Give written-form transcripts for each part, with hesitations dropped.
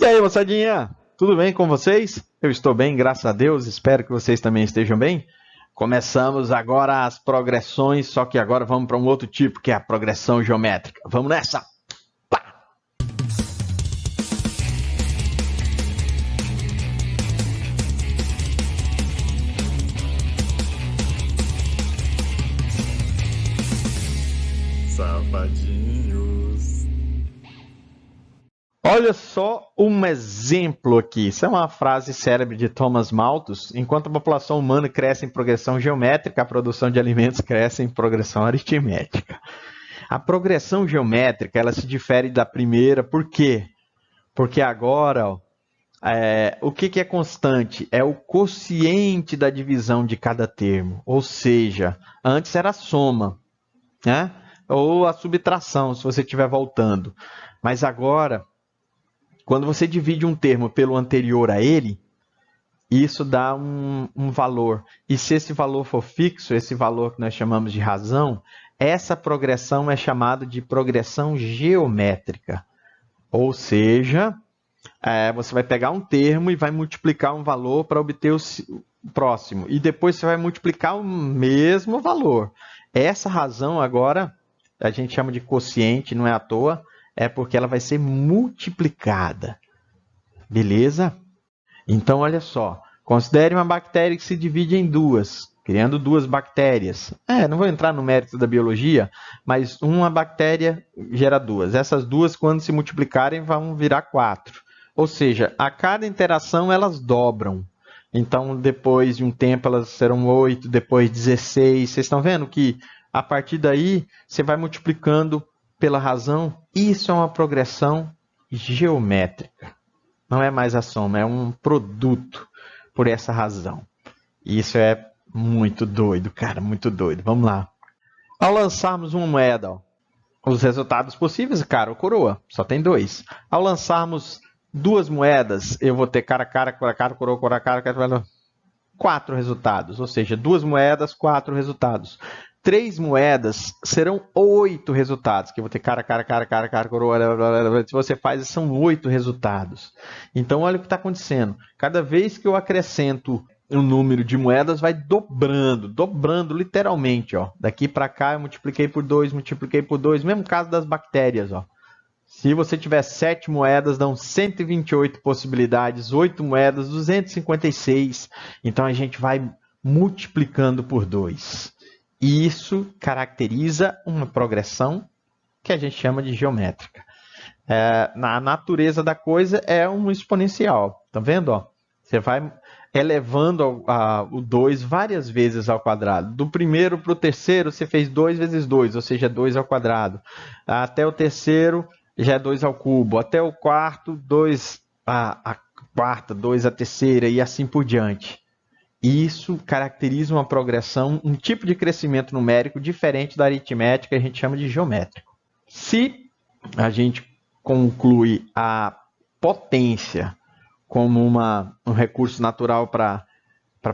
E aí, moçadinha? Tudo bem com vocês? Eu estou bem, graças a Deus. Espero que vocês também estejam bem. Começamos agora as progressões, só que agora vamos para um outro tipo, que é a progressão geométrica. Vamos nessa! Pá! Safadinhos. Olha só um exemplo aqui. Isso é uma frase célebre de Thomas Malthus. Enquanto a população humana cresce em progressão geométrica, a produção de alimentos cresce em progressão aritmética. A progressão geométrica ela se difere da primeira, por quê? Porque agora, o que é constante? É o quociente da divisão de cada termo. Ou seja, antes era a soma, né? Ou a subtração, se você estiver voltando. Mas agora, quando você divide um termo pelo anterior a ele, isso dá um valor. E se esse valor for fixo, esse valor que nós chamamos de razão, essa progressão é chamada de progressão geométrica. Ou seja, você vai pegar um termo e vai multiplicar um valor para obter o próximo. E depois você vai multiplicar o mesmo valor. Essa razão agora, a gente chama de quociente, não é à toa, é porque ela vai ser multiplicada. Beleza? Então, olha só. Considere uma bactéria que se divide em duas, criando duas bactérias. Não vou entrar no mérito da biologia, mas uma bactéria gera duas. Essas duas, quando se multiplicarem, vão virar 4. Ou seja, a cada interação elas dobram. Então, depois de um tempo, elas serão 8, depois 16. Vocês estão vendo que, a partir daí, você vai multiplicando pela razão. Isso é uma progressão geométrica. Não é mais a soma, é um produto por essa razão. Isso é muito doido, cara, muito doido. Vamos lá. Ao lançarmos uma moeda, os resultados possíveis, cara ou coroa, só tem 2. Ao lançarmos 2 moedas, eu vou ter cara, coroa, cara, 4 resultados. Ou seja, 2 moedas, 4 resultados. 3 moedas serão 8 resultados, que eu vou ter cara, coroa, se você faz, são 8 resultados. Então, olha o que está acontecendo. Cada vez que eu acrescento um número de moedas, vai dobrando literalmente. Ó. Daqui para cá, eu multipliquei por 2, mesmo caso das bactérias. Ó. Se você tiver 7 moedas, dão 128 possibilidades, 8 moedas, 256. Então, a gente vai multiplicando por 2. E isso caracteriza uma progressão que a gente chama de geométrica. Na natureza da coisa é um exponencial. Tá vendo? Ó? Você vai elevando o 2 várias vezes ao quadrado. Do primeiro para o terceiro, você fez 2 vezes 2, ou seja, 2 ao quadrado. Até o terceiro, já é 2 ao cubo. Até o quarto, 2 a quarta, 2 a terceira e assim por diante. Isso caracteriza uma progressão, um tipo de crescimento numérico diferente da aritmética, que a gente chama de geométrico. Se a gente conclui a potência como um recurso natural para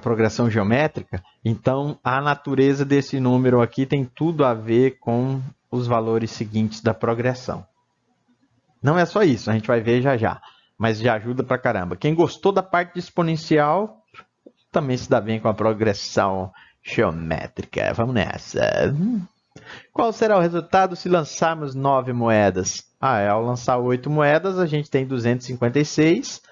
progressão geométrica, então a natureza desse número aqui tem tudo a ver com os valores seguintes da progressão. Não é só isso, a gente vai ver já já, mas já ajuda pra caramba. Quem gostou da parte de exponencial também se dá bem com a progressão geométrica. Vamos nessa. Qual será o resultado se lançarmos 9 moedas? Ao lançar 8 moedas, a gente tem 256.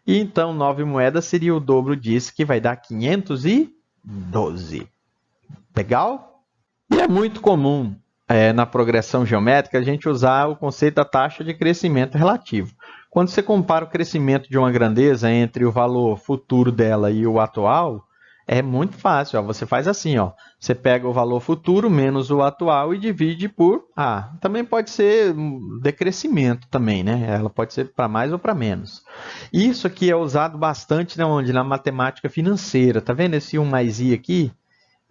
E então 9 moedas seria o dobro disso, que vai dar 512. Legal? E é muito comum na progressão geométrica a gente usar o conceito da taxa de crescimento relativo. Quando você compara o crescimento de uma grandeza entre o valor futuro dela e o atual, é muito fácil. Ó. Você faz assim, ó. Você pega o valor futuro menos o atual e divide por A. Também pode ser decrescimento também, né? Ela pode ser para mais ou para menos. Isso aqui é usado bastante na matemática financeira. Tá vendo esse 1 mais I aqui?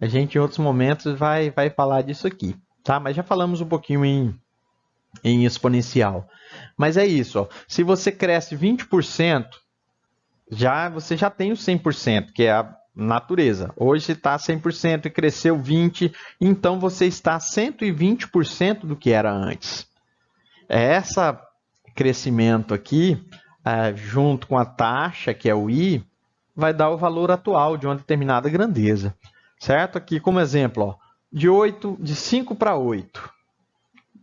A gente em outros momentos vai falar disso aqui. Tá? Mas já falamos um pouquinho em exponencial. Mas é isso. Ó. Se você cresce 20%, você já tem o 100%, que é a natureza. Hoje está 100% e cresceu 20%, então você está 120% do que era antes. Esse crescimento aqui junto com a taxa, que é o I, vai dar o valor atual de uma determinada grandeza. Certo? Aqui como exemplo, ó, de 5 para 8.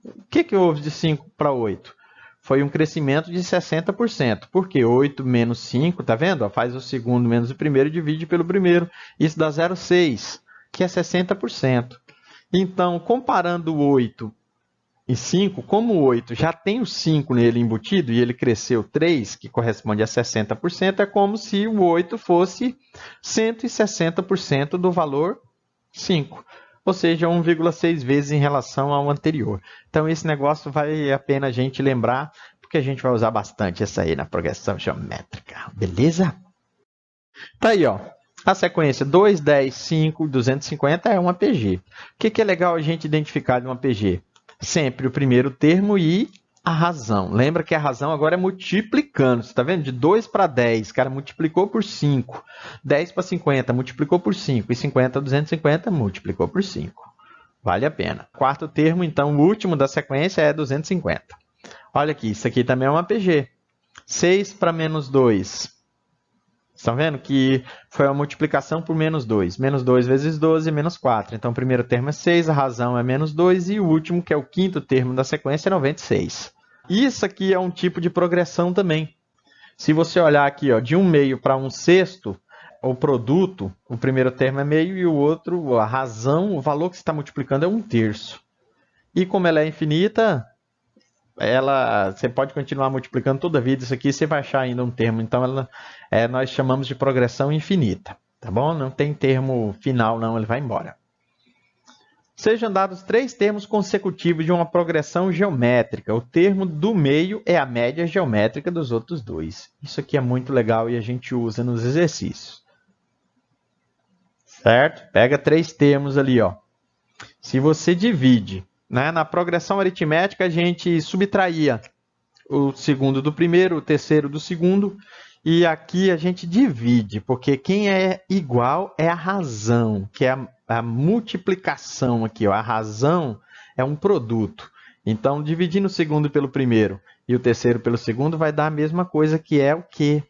O que houve de 5 para 8? Foi um crescimento de 60%. Por quê? 8 menos 5, tá vendo? Faz o segundo menos o primeiro e divide pelo primeiro. Isso dá 0,6, que é 60%. Então, comparando 8 e 5, como o 8 já tem o 5 nele embutido e ele cresceu 3, que corresponde a 60%, é como se o 8 fosse 160% do valor 5. Ou seja, 1,6 vezes em relação ao anterior. Então, esse negócio vale a pena a gente lembrar, porque a gente vai usar bastante essa aí na progressão geométrica. Beleza? Tá aí, ó. A sequência 2, 10, 5, 250 é uma PG. O que é legal a gente identificar de uma PG? Sempre o primeiro termo e a razão. Lembra que a razão agora é multiplicando. Você está vendo? De 2 para 10, cara, multiplicou por 5. 10 para 50, multiplicou por 5. E 50 a 250, multiplicou por 5. Vale a pena. Quarto termo, então, o último da sequência é 250. Olha aqui, isso aqui também é uma PG. 6 para menos 2. Estão vendo que foi a multiplicação por menos 2. Menos 2 vezes 12, menos 4. Então, o primeiro termo é 6, a razão é menos 2, e o último, que é o quinto termo da sequência, é 96. Isso aqui é um tipo de progressão também. Se você olhar aqui, ó, de 1/2 para 1/6, o produto, o primeiro termo é meio e o outro, a razão, o valor que você está multiplicando é 1/3. E como ela é infinita, você pode continuar multiplicando toda a vida. Isso aqui você vai achar ainda um termo. Então, nós chamamos de progressão infinita. Tá bom? Não tem termo final, não. Ele vai embora. Sejam dados 3 termos consecutivos de uma progressão geométrica. O termo do meio é a média geométrica dos outros dois. Isso aqui é muito legal e a gente usa nos exercícios. Certo? Pega 3 termos ali, ó. Se você divide, né, na progressão aritmética, a gente subtraía o segundo do primeiro, o terceiro do segundo, e aqui a gente divide, porque quem é igual é a razão, que é a multiplicação aqui, ó. A razão é um produto. Então, dividindo o segundo pelo primeiro e o terceiro pelo segundo, vai dar a mesma coisa, que é o quê?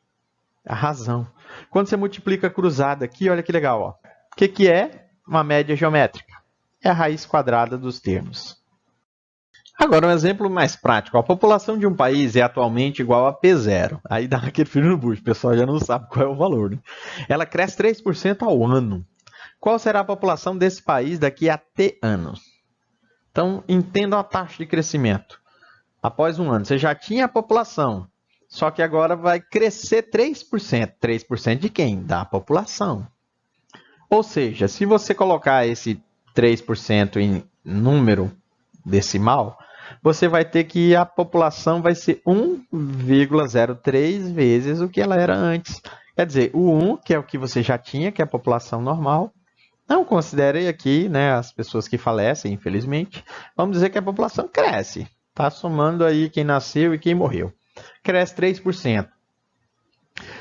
A razão. Quando você multiplica cruzado aqui, olha que legal, ó. O que é uma média geométrica? É a raiz quadrada dos termos. Agora, um exemplo mais prático. A população de um país é atualmente igual a P0. Aí dá aquele frio no bucho, o pessoal já não sabe qual é o valor, né? Ela cresce 3% ao ano. Qual será a população desse país daqui a T anos? Então, entendam a taxa de crescimento. Após um ano, você já tinha a população, só que agora vai crescer 3%. 3% de quem? Da população. Ou seja, se você colocar esse 3% em número decimal, você vai ter que a população vai ser 1,03 vezes o que ela era antes. Quer dizer, o 1, que é o que você já tinha, que é a população normal. Não considerei aqui, né, as pessoas que falecem, infelizmente. Vamos dizer que a população cresce. Está somando aí quem nasceu e quem morreu. Cresce 3%.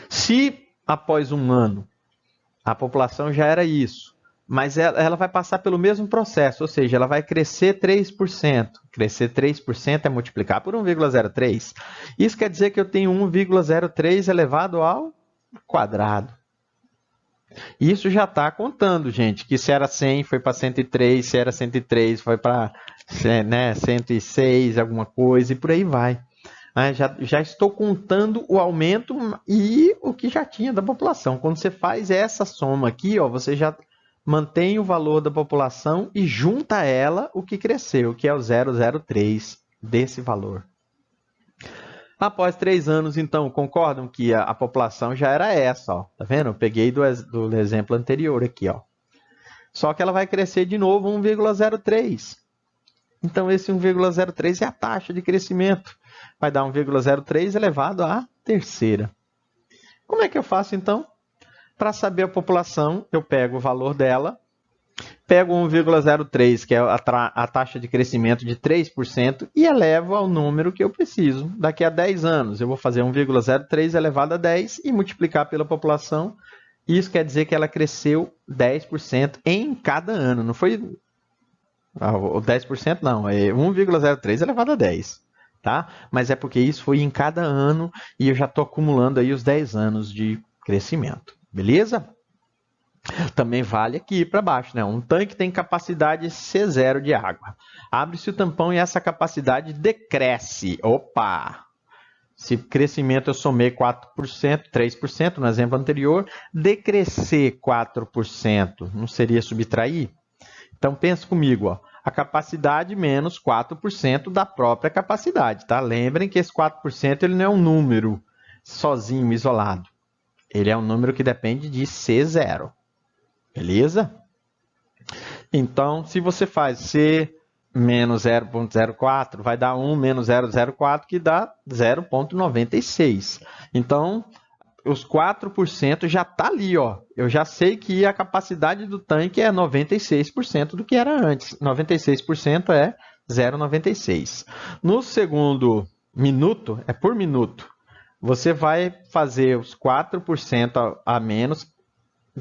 Se após um ano a população já era isso, mas ela vai passar pelo mesmo processo, ou seja, ela vai crescer 3%. Crescer 3% é multiplicar por 1,03. Isso quer dizer que eu tenho 1,03 elevado ao quadrado. Isso já está contando, gente, que se era 100 foi para 103, se era 103 foi para 106, alguma coisa, e por aí vai. Já estou contando o aumento e o que já tinha da população. Quando você faz essa soma aqui, ó, você já mantém o valor da população e junta a ela o que cresceu, que é o 0,03 desse valor. Após 3 anos, então, concordam que a população já era essa, ó. Tá vendo? Eu peguei do exemplo anterior aqui, ó. Só que ela vai crescer de novo 1,03. Então, esse 1,03 é a taxa de crescimento. Vai dar 1,03 elevado à terceira. Como é que eu faço, então? Para saber a população, eu pego o valor dela, pego 1,03, que é a taxa de crescimento de 3%, e elevo ao número que eu preciso. Daqui a 10 anos, eu vou fazer 1,03 elevado a 10 e multiplicar pela população. Isso quer dizer que ela cresceu 10% em cada ano. Não foi o 10%, não. É 1,03 elevado a 10. tá? Mas é porque isso foi em cada ano e eu já estou acumulando aí os 10 anos de crescimento, beleza? Também vale aqui para baixo, né? Um tanque tem capacidade C0 de água. Abre-se o tampão e essa capacidade decresce. Opa! Se crescimento eu somei 4%, 3% no exemplo anterior, decrescer 4% não seria subtrair? Então pensa comigo, ó, a capacidade menos 4% da própria capacidade, tá? Lembrem que esse 4% ele não é um número sozinho, isolado. Ele é um número que depende de C0. Beleza? Então, se você faz C menos 0,04, vai dar 1 menos 0,04, que dá 0,96. Então, os 4% já está ali, ó. Eu já sei que a capacidade do tanque é 96% do que era antes. 96% é 0,96. No segundo minuto, é por minuto, você vai fazer os 4% a menos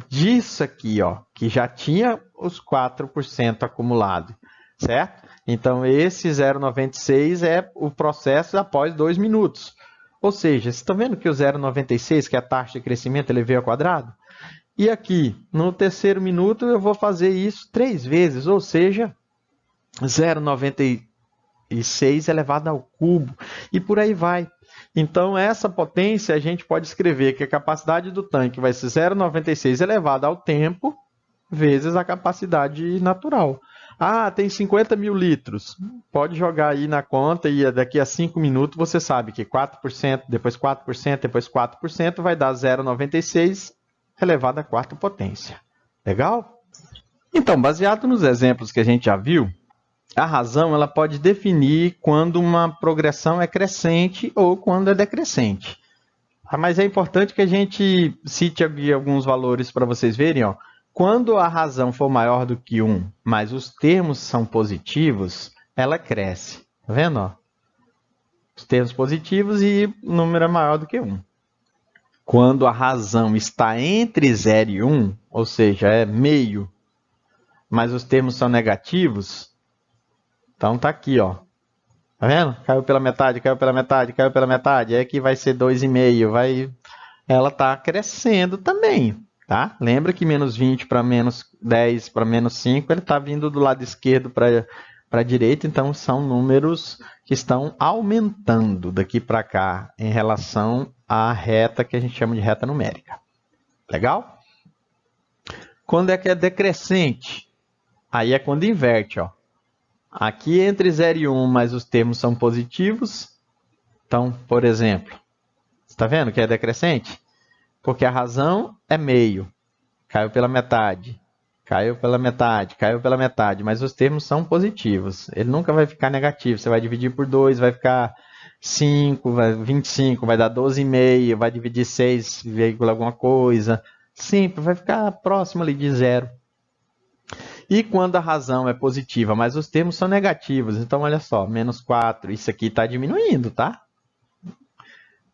disso aqui, ó, que já tinha os 4% acumulado, certo? Então, esse 0,96 é o processo após 2 minutos. Ou seja, vocês estão vendo que o 0,96, que é a taxa de crescimento, ele veio ao quadrado? E aqui, no terceiro minuto, eu vou fazer isso 3 vezes, ou seja, 0,96 elevado ao cubo, e por aí vai. Então, essa potência, a gente pode escrever que a capacidade do tanque vai ser 0,96 elevado ao tempo, vezes a capacidade natural. Ah, tem 50 mil litros. Pode jogar aí na conta e daqui a 5 minutos você sabe que 4%, depois 4%, depois 4% vai dar 0,96 elevado à quarta potência. Legal? Então, baseado nos exemplos que a gente já viu, a razão ela pode definir quando uma progressão é crescente ou quando é decrescente. Mas é importante que a gente cite aqui alguns valores para vocês verem. Ó. Quando a razão for maior do que 1, mas os termos são positivos, ela cresce. Tá vendo? Ó? Os termos positivos e o número é maior do que 1. Quando a razão está entre 0 e 1, ou seja, é meio, mas os termos são negativos, então tá aqui, ó. Tá vendo? Caiu pela metade, caiu pela metade, caiu pela metade. Aí aqui vai ser 2,5. Ela tá crescendo também, tá? Lembra que menos 20 para menos 10 para menos 5, ele tá vindo do lado esquerdo para a direita. Então, são números que estão aumentando daqui para cá em relação à reta que a gente chama de reta numérica. Legal? Quando é que é decrescente? Aí é quando inverte, ó. Aqui entre 0 e 1, mas os termos são positivos. Então, por exemplo, você está vendo que é decrescente? Porque a razão é meio. Caiu pela metade. Caiu pela metade. Caiu pela metade. Mas os termos são positivos. Ele nunca vai ficar negativo. Você vai dividir por 2, vai ficar 5, 25, vai dar 12,5. Vai dividir 6, alguma coisa. Simples, vai ficar próximo ali de 0. E quando a razão é positiva, mas os termos são negativos, então olha só, menos 4, isso aqui está diminuindo, tá?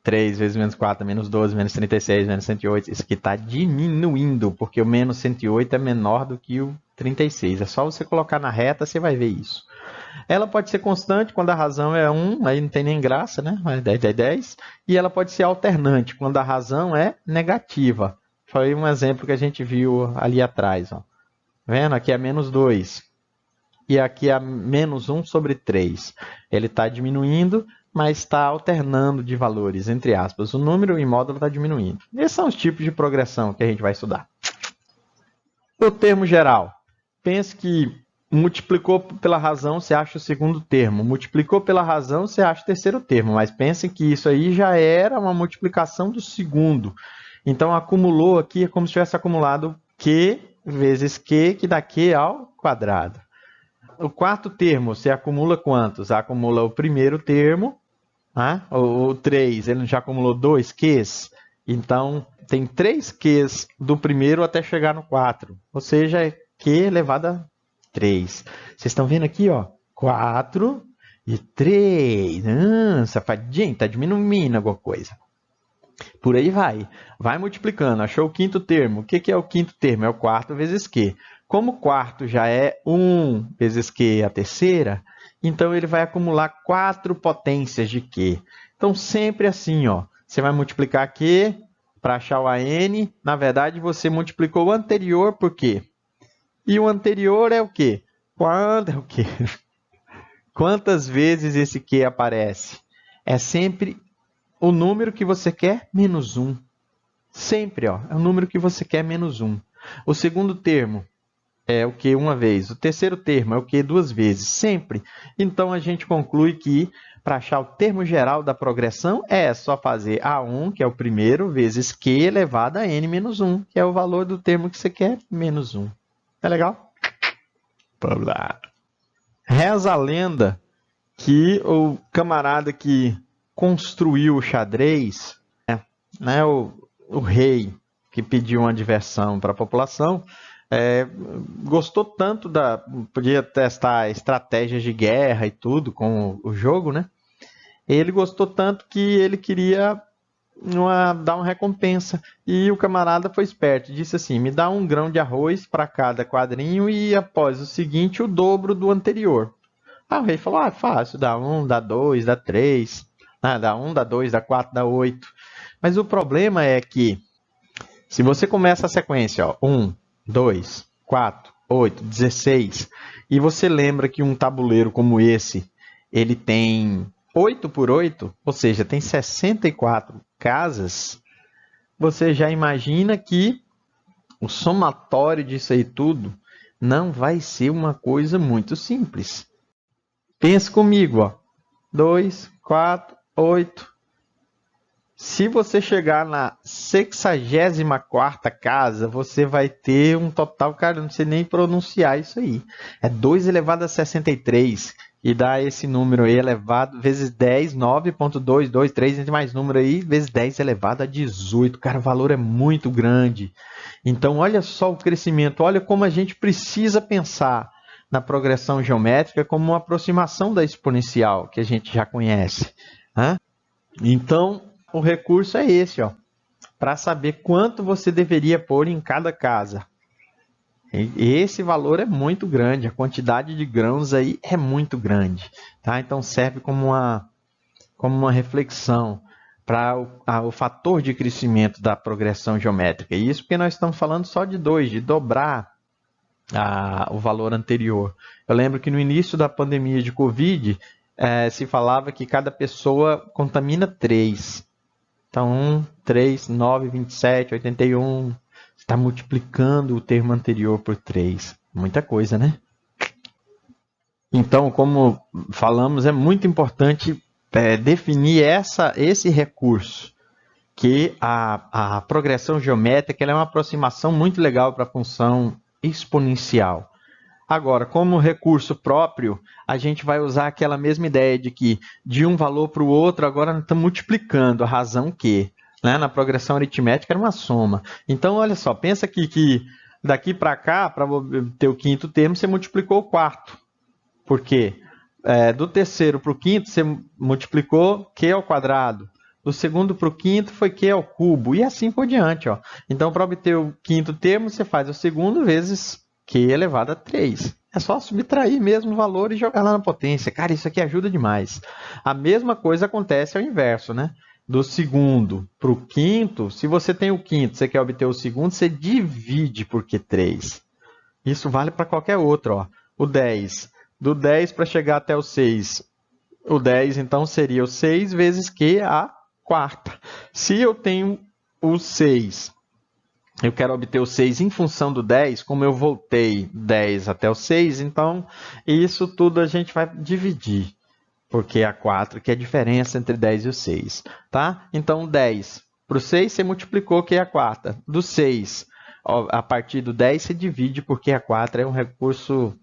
3 vezes menos 4, menos 12, menos 36, menos 108, isso aqui está diminuindo, porque o menos 108 é menor do que o 36. É só você colocar na reta, você vai ver isso. Ela pode ser constante quando a razão é 1, aí não tem nem graça, né? 10 é 10. E ela pode ser alternante quando a razão é negativa. Foi um exemplo que a gente viu ali atrás, ó. Vendo? Aqui é menos 2. E aqui é menos 1 sobre 3. Ele está diminuindo, mas está alternando de valores, entre aspas. O número em módulo está diminuindo. Esses são os tipos de progressão que a gente vai estudar. O termo geral. Pense que multiplicou pela razão, você acha o segundo termo. Multiplicou pela razão, você acha o terceiro termo. Mas pense que isso aí já era uma multiplicação do segundo. Então, acumulou aqui, é como se tivesse acumulado Q vezes Q, que dá Q ao quadrado. O quarto termo, você acumula quantos? Acumula o primeiro termo, né? O 3, ele já acumulou 2 Qs. Então, tem 3 Qs do primeiro até chegar no 4. Ou seja, é Q elevado a 3. Vocês estão vendo aqui, ó, 4 e 3. Safadinho, está diminuindo alguma coisa. Por aí vai. Vai multiplicando. Achou o quinto termo. O que é o quinto termo? É o quarto vezes Q. Como o quarto já é 1 vezes Q a terceira, Então ele vai acumular 4 potências de Q. Então sempre assim, ó, você vai multiplicar Q para achar o AN. Na verdade, você multiplicou o anterior por Q. E o anterior é o quê? Quando é o quê? Quantas vezes esse Q aparece? É sempre o número que você quer menos 1. Sempre, ó, é o número que você quer menos 1. O segundo termo é o Q uma vez. O terceiro termo é o Q 2 vezes. Sempre. Então, a gente conclui que para achar o termo geral da progressão é só fazer A1, que é o primeiro, vezes Q elevado a N menos 1, que é o valor do termo que você quer menos 1. Tá legal? Vamos lá. Reza a lenda que o camarada que construiu o xadrez, né, o rei que pediu uma diversão para a população, gostou tanto podia testar estratégias de guerra e tudo com o jogo, né? Ele gostou tanto que ele queria dar uma recompensa. E o camarada foi esperto, disse assim: me dá 1 grão de arroz para cada quadrinho e após o seguinte o dobro do anterior. Aí o rei falou: fácil, dá 1, dá 2, dá 3, dá 1, dá 2, dá 4, dá 8. Mas o problema é que se você começa a sequência, ó, 1, 2, 4, 8, 16, e você lembra que um tabuleiro como esse, ele tem 8 por 8, ou seja, tem 64 casas, você já imagina que o somatório disso aí tudo não vai ser uma coisa muito simples. Pensa comigo, ó. 2, 4, 8. Se você chegar na 64ª casa, você vai ter um total, cara, eu não sei nem pronunciar isso aí. É 2 elevado a 63, e dá esse número aí elevado, vezes 10, 9.223, entre mais número aí, vezes 10 elevado a 18. Cara, o valor é muito grande. Então, olha só o crescimento, olha como a gente precisa pensar na progressão geométrica como uma aproximação da exponencial, que a gente já conhece, né? Então, o recurso é esse, ó, para saber quanto você deveria pôr em cada casa. E esse valor é muito grande, a quantidade de grãos aí é muito grande, tá? Então serve como uma reflexão para o fator de crescimento da progressão geométrica. E isso porque nós estamos falando só de 2, de dobrar o valor anterior. Eu lembro que no início da pandemia de Covid, se falava que cada pessoa contamina 3. Então, 1, 3, 9, 27, 81. Você está multiplicando o termo anterior por 3. Muita coisa, né? Então, como falamos, é muito importante definir esse recurso, que a progressão geométrica ela é uma aproximação muito legal para a função exponencial. Agora, como recurso próprio, a gente vai usar aquela mesma ideia de que de um valor para o outro, agora nós estamos multiplicando, a razão que, né, na progressão aritmética era uma soma. Então, olha só, pensa que daqui para cá, para ter o quinto termo, você multiplicou o quarto. Por quê? Do terceiro para o quinto, você multiplicou Q ao quadrado. Do segundo para o quinto foi Q ao cubo, e assim por diante, ó. Então, para obter o quinto termo, você faz o segundo vezes Q elevado a 3. É só subtrair mesmo o valor e jogar lá na potência. Cara, isso aqui ajuda demais. A mesma coisa acontece ao inverso, né? Do segundo para o quinto, se você tem o quinto, você quer obter o segundo, você divide por Q3. Isso vale para qualquer outro, ó. O 10. Do 10 para chegar até o 6. O 10, então, seria o 6 vezes Q a quarta. Se eu tenho o 6... eu quero obter o 6 em função do 10, como eu voltei 10 até o 6, então isso tudo a gente vai dividir, porque é a 4, que é a diferença entre 10 e o 6. Tá? Então, 10 para o 6, você multiplicou, que é a quarta. Do 6, a partir do 10, você divide, porque a 4 é um recurso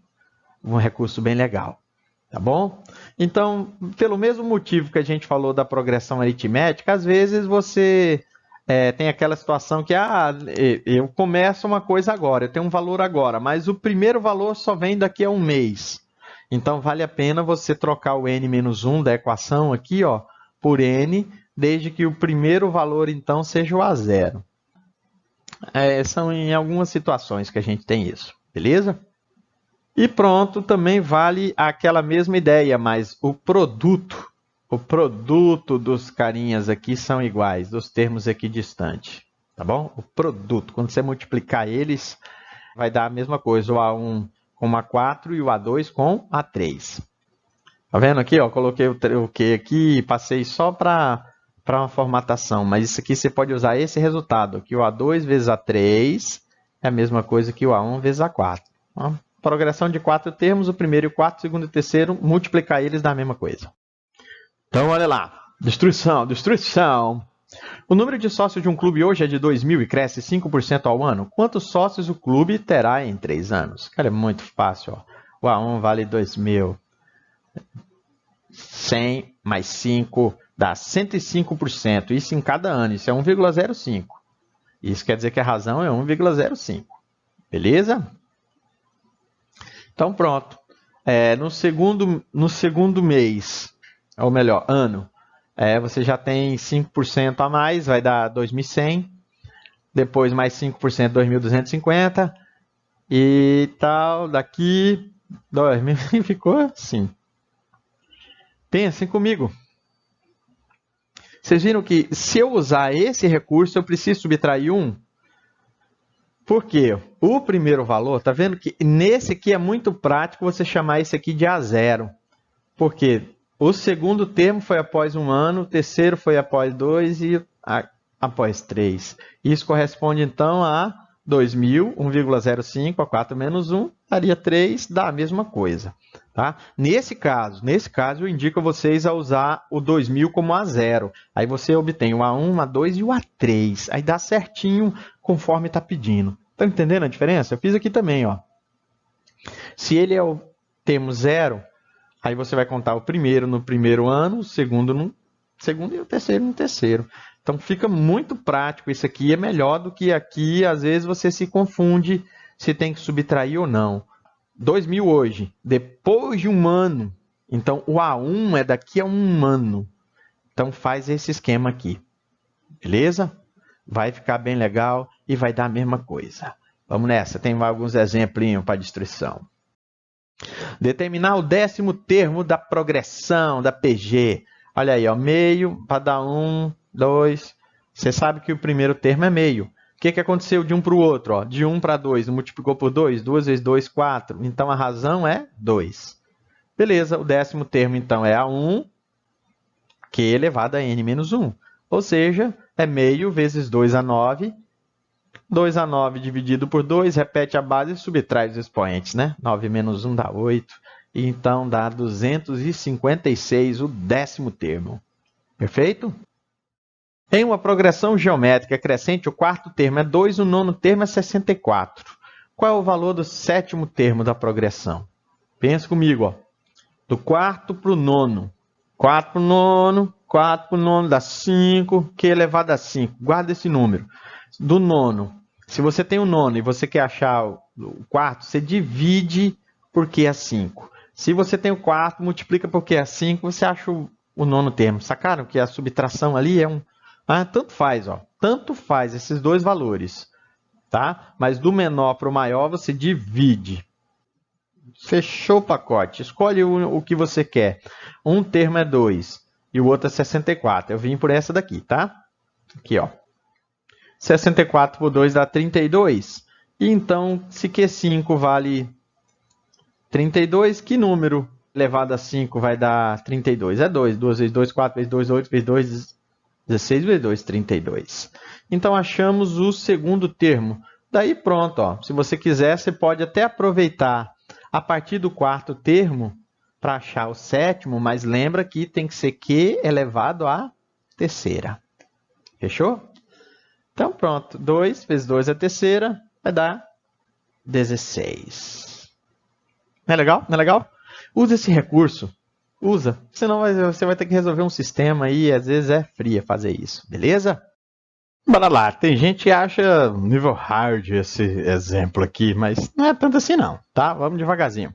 bem legal. Tá bom? Então, pelo mesmo motivo que a gente falou da progressão aritmética, às vezes você... tem aquela situação que eu começo uma coisa agora, eu tenho um valor agora, mas o primeiro valor só vem daqui a um mês. Então, vale a pena você trocar o n-1 da equação aqui, ó, por n, desde que o primeiro valor, então, seja o a0. São em algumas situações que a gente tem isso, beleza? E pronto, também vale aquela mesma ideia, mas o produto dos carinhas aqui são iguais, dos termos equidistantes, tá bom? O produto, quando você multiplicar eles, vai dar a mesma coisa, o A1 com A4 e o A2 com A3. Tá vendo aqui, ó, coloquei o Q aqui, passei só para uma formatação, mas isso aqui você pode usar esse resultado, que o A2 vezes A3 é a mesma coisa que o A1 vezes A4. Uma progressão de 4 termos, o primeiro e o quarto, o segundo e o terceiro, multiplicar eles dá a mesma coisa. Então, olha lá. Destruição. O número de sócios de um clube hoje é de 2.000 e cresce 5% ao ano. Quantos sócios o clube terá em 3 anos? Cara, é muito fácil. Ó. O A1 vale 2.000. 100 mais 5 dá 105%. Isso em cada ano. Isso é 1,05. Isso quer dizer que a razão é 1,05. Beleza? Então, pronto. No segundo mês, ou melhor, ano, você já tem 5% a mais, vai dar 2.100. Depois mais 5%, 2.250. E tal, daqui 2.000 ficou assim. Pensem comigo. Vocês viram que se eu usar esse recurso, eu preciso subtrair 1? Por quê? O primeiro valor, tá vendo que nesse aqui é muito prático você chamar esse aqui de A0. Por quê? O segundo termo foi após 1 ano, o terceiro foi após 2 e após 3. Isso corresponde então a 2.000, 1,05, a 4 menos 1, daria 3, dá a mesma coisa. Tá? Nesse caso, eu indico a vocês a usar o 2.000 como A0. Aí você obtém o A1, o A2 e o A3. Aí dá certinho conforme está pedindo. Está entendendo a diferença? Eu fiz aqui também. Ó. Se ele é o termo 0, aí você vai contar o primeiro no primeiro ano, o segundo no segundo e o terceiro no terceiro. Então fica muito prático. Isso aqui é melhor do que aqui. Às vezes você se confunde se tem que subtrair ou não. 2.000 hoje, depois de 1 ano. Então o A1 é daqui a 1 ano. Então faz esse esquema aqui. Beleza? Vai ficar bem legal e vai dar a mesma coisa. Vamos nessa. Tem alguns exemplinhos para destruição. Determinar o 10º termo da progressão da PG. Olha aí, ó, meio para dar 1, 2. Você sabe que o primeiro termo é meio. O que aconteceu de um para o outro? Ó? De 1 para 2, multiplicou por 2, 2 vezes 2, 4. Então a razão é 2. Beleza, o 10º termo então é A1, Q elevado a N menos 1. Ou seja, é meio vezes 2 a 9. 2 a 9 dividido por 2, repete a base e subtrai os expoentes, né? 9 menos 1 dá 8. E então dá 256, o 10º termo. Perfeito? Em uma progressão geométrica crescente, o 4º termo é 2, o 9º termo é 64. Qual é o valor do 7º termo da progressão? Pensa comigo, ó. Do 4º para o 9º. 4 para o 9º, 4 para o 9º dá 5, Q elevado a 5. Guarda esse número. Do 9º, se você tem o 9º e você quer achar o 4º, você divide por Q é 5. Se você tem o 4º, multiplica por Q é 5, você acha o 9º termo. Sacaram que a subtração ali é um... tanto faz, ó. Tanto faz esses dois valores. Tá? Mas do menor para o maior, você divide. Fechou o pacote. Escolhe o que você quer. Um termo é 2 e o outro é 64. Eu vim por essa daqui, tá? Aqui, ó. 64 por 2 dá 32. E então, se Q5 vale 32, que número elevado a 5 vai dar 32? É 2. 2 vezes 2, 4 vezes 2, 8 vezes 2, 16 vezes 2, 32. Então, achamos o segundo termo. Daí pronto. Ó. Se você quiser, você pode até aproveitar a partir do 4º termo para achar o 7º, mas lembra que tem que ser Q elevado à terceira. Fechou? Então, pronto. 2 vezes 2 é a terceira, vai dar 16. Não é legal? Não é legal? Usa esse recurso. Usa. Senão você vai ter que resolver um sistema aí, às vezes é fria fazer isso. Beleza? Bora lá. Tem gente que acha nível hard esse exemplo aqui, mas não é tanto assim não, tá? Vamos devagarzinho.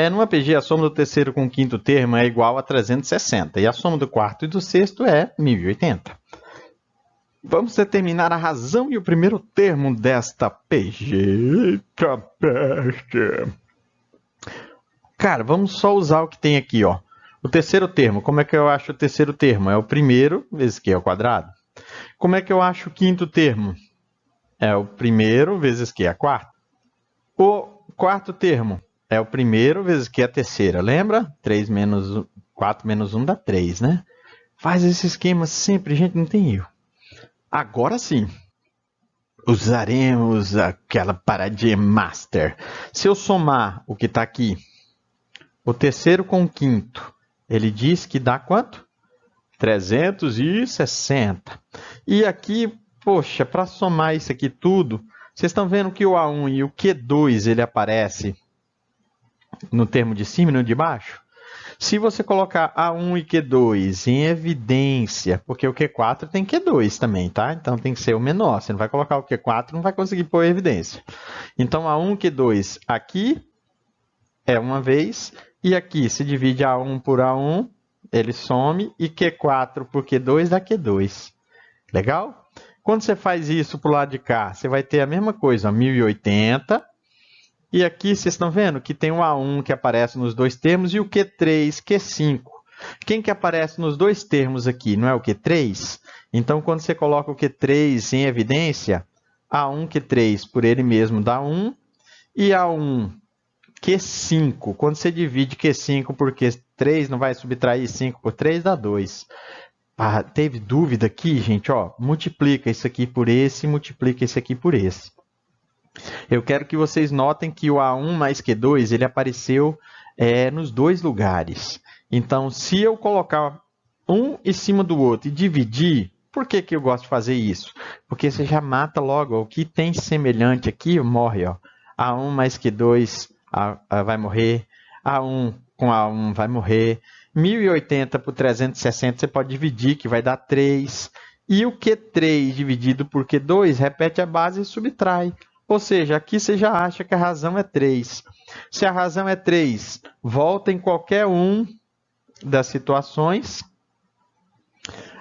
Numa PG, a soma do terceiro com o quinto termo é igual a 360. E a soma do quarto e do sexto é 1080. Vamos determinar a razão e o primeiro termo desta PG. Eita peste! Cara, vamos só usar o que tem aqui, ó. O terceiro termo, como é que eu acho o terceiro termo? É o primeiro vezes Q ao quadrado. Como é que eu acho o quinto termo? É o primeiro vezes Q a quarta. O quarto termo é o primeiro vezes Q a terceira. Lembra? 4 menos 1 dá 3, né? Faz esse esquema sempre, gente, não tem erro. Agora sim, usaremos aquela paradinha master. Se eu somar o que está aqui, o terceiro com o quinto, ele diz que dá quanto? 360. E aqui, poxa, para somar isso aqui tudo, vocês estão vendo que o A1 e o Q2 ele aparece no termo de cima e no de baixo? Se você colocar A1 e Q2 em evidência, porque o Q4 tem Q2 também, tá? Então tem que ser o menor. Você não vai colocar o Q4, não vai conseguir pôr evidência. Então A1 e Q2 aqui é uma vez, e aqui se divide A1 por A1, ele some, e Q4 por Q2 dá Q2. Legal? Quando você faz isso para o lado de cá, você vai ter a mesma coisa, 1080. E aqui vocês estão vendo que tem o A1 que aparece nos dois termos e o Q3, Q5. Quem que aparece nos dois termos aqui? Não é o Q3? Então, quando você coloca o Q3 em evidência, A1, Q3 por ele mesmo dá 1. E A1, Q5, quando você divide Q5 por Q3, não vai subtrair 5 por 3, dá 2. Ah, teve dúvida aqui, gente? Ó, multiplica isso aqui por esse, multiplica isso aqui por esse. Eu quero que vocês notem que o A1 mais Q2 ele apareceu nos dois lugares. Então, se eu colocar um em cima do outro e dividir, por que eu gosto de fazer isso? Porque você já mata logo. O que tem semelhante aqui morre. Ó. A1 mais Q2 vai morrer. A1 com A1 vai morrer. 1080 por 360 você pode dividir, que vai dar 3. E o Q3 dividido por Q2 repete a base e subtrai. Ou seja, aqui você já acha que a razão é 3. Se a razão é 3, volta em qualquer um das situações.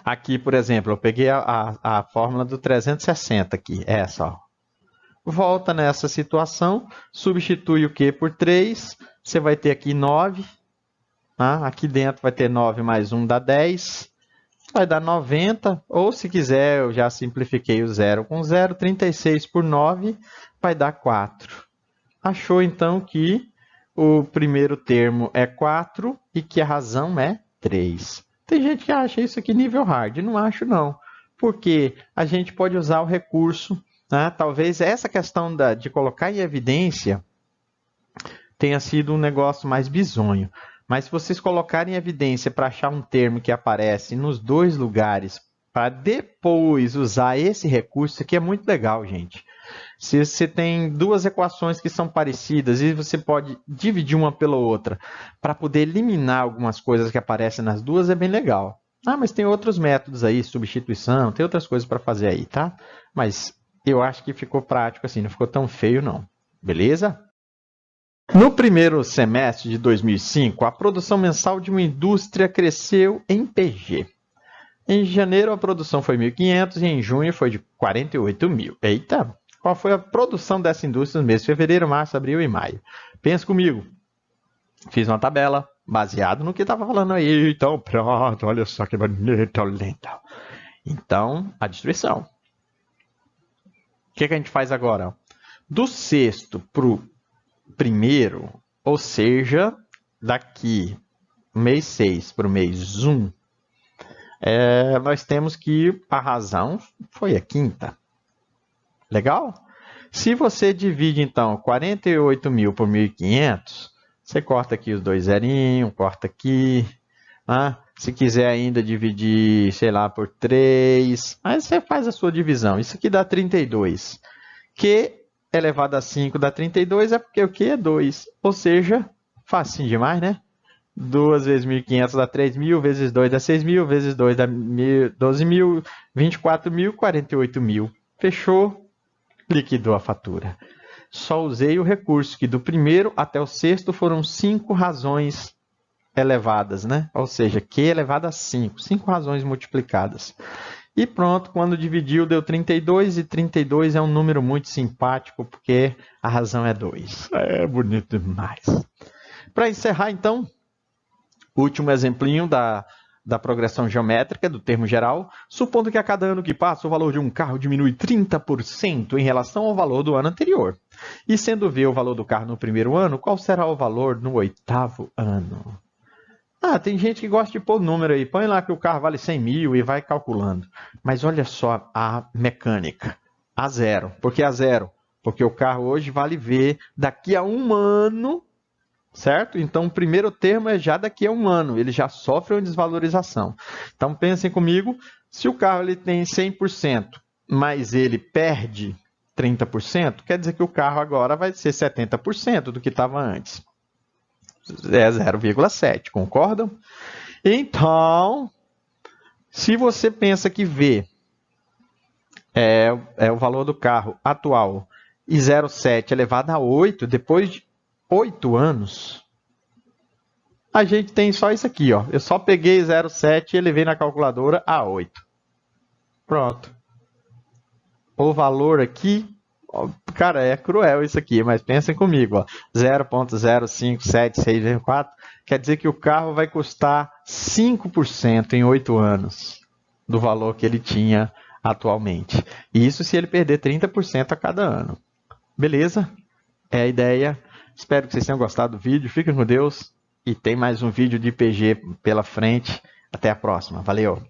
Aqui, por exemplo, eu peguei a fórmula do 360 aqui, essa. Ó. Volta nessa situação, substitui o Q por 3, você vai ter aqui 9. Tá? Aqui dentro vai ter 9 mais 1 dá 10. Vai dar 90, ou se quiser, eu já simplifiquei o 0 com 0, 36 por 9 vai dar 4. Achou então que o primeiro termo é 4 e que a razão é 3. Tem gente que acha isso aqui nível hard, não acho não, porque a gente pode usar o recurso, né? Talvez essa questão de colocar em evidência tenha sido um negócio mais bizonho. Mas se vocês colocarem em evidência para achar um termo que aparece nos dois lugares, para depois usar esse recurso, isso aqui é muito legal, gente. Se você tem duas equações que são parecidas e você pode dividir uma pela outra para poder eliminar algumas coisas que aparecem nas duas, é bem legal. Ah, mas tem outros métodos aí, substituição, tem outras coisas para fazer aí, tá? Mas eu acho que ficou prático assim, não ficou tão feio não. Beleza? No primeiro semestre de 2005, a produção mensal de uma indústria cresceu em PG. Em janeiro, a produção foi 1.500 e em junho foi de 48.000. Eita! Qual foi a produção dessa indústria nos meses de fevereiro, março, abril e maio? Pensa comigo. Fiz uma tabela baseada no que estava falando aí. Então, pronto, olha só que bonito, lindo. Então, a distribuição. O que a gente faz agora? Do sexto para o primeiro, ou seja, daqui mês 6 para o mês 1, nós temos que a razão foi a quinta. Legal? Se você divide, então, 48.000 por 1.500, você corta aqui os dois zerinhos, corta aqui. Né? Se quiser ainda dividir, sei lá, por 3, aí você faz a sua divisão. Isso aqui dá 32. Q elevado a 5 dá 32, é porque o Q é 2. Ou seja, facinho demais, né? 2 vezes 1.500 dá 3.000, vezes 2 dá 6.000, vezes 2 dá 12.000, 24.000, 48.000. Fechou? Liquidou a fatura. Só usei o recurso que do primeiro até o sexto foram 5 razões elevadas, né? Ou seja, Q elevado a 5. 5 razões multiplicadas. E pronto, quando dividiu deu 32, e 32 é um número muito simpático, porque a razão é 2. É bonito demais. Para encerrar, então, último exemplinho da progressão geométrica, do termo geral, supondo que a cada ano que passa o valor de um carro diminui 30% em relação ao valor do ano anterior. E sendo V o valor do carro no primeiro ano, qual será o valor no 8º ano? Tem gente que gosta de pôr número aí. Põe lá que o carro vale 100 mil e vai calculando. Mas olha só a mecânica. A zero. Por que a zero? Porque o carro hoje vale V daqui a um ano, certo? Então, o primeiro termo é já daqui a um ano. Ele já sofre uma desvalorização. Então, pensem comigo. Se o carro ele tem 100%, mas ele perde 30%, quer dizer que o carro agora vai ser 70% do que estava antes. É 0,7, concordam? Então, se você pensa que V é o valor do carro atual e 0,7 elevado a 8, depois de 8 anos, a gente tem só isso aqui, ó. Eu só peguei 0,7 e elevei na calculadora a 8. Pronto. O valor aqui, cara, é cruel isso aqui, mas pensem comigo, ó. 0,057664 quer dizer que o carro vai custar 5% em 8 anos do valor que ele tinha atualmente. Isso se ele perder 30% a cada ano. Beleza? É a ideia. Espero que vocês tenham gostado do vídeo. Fiquem com Deus e tem mais um vídeo de IPG pela frente. Até a próxima. Valeu!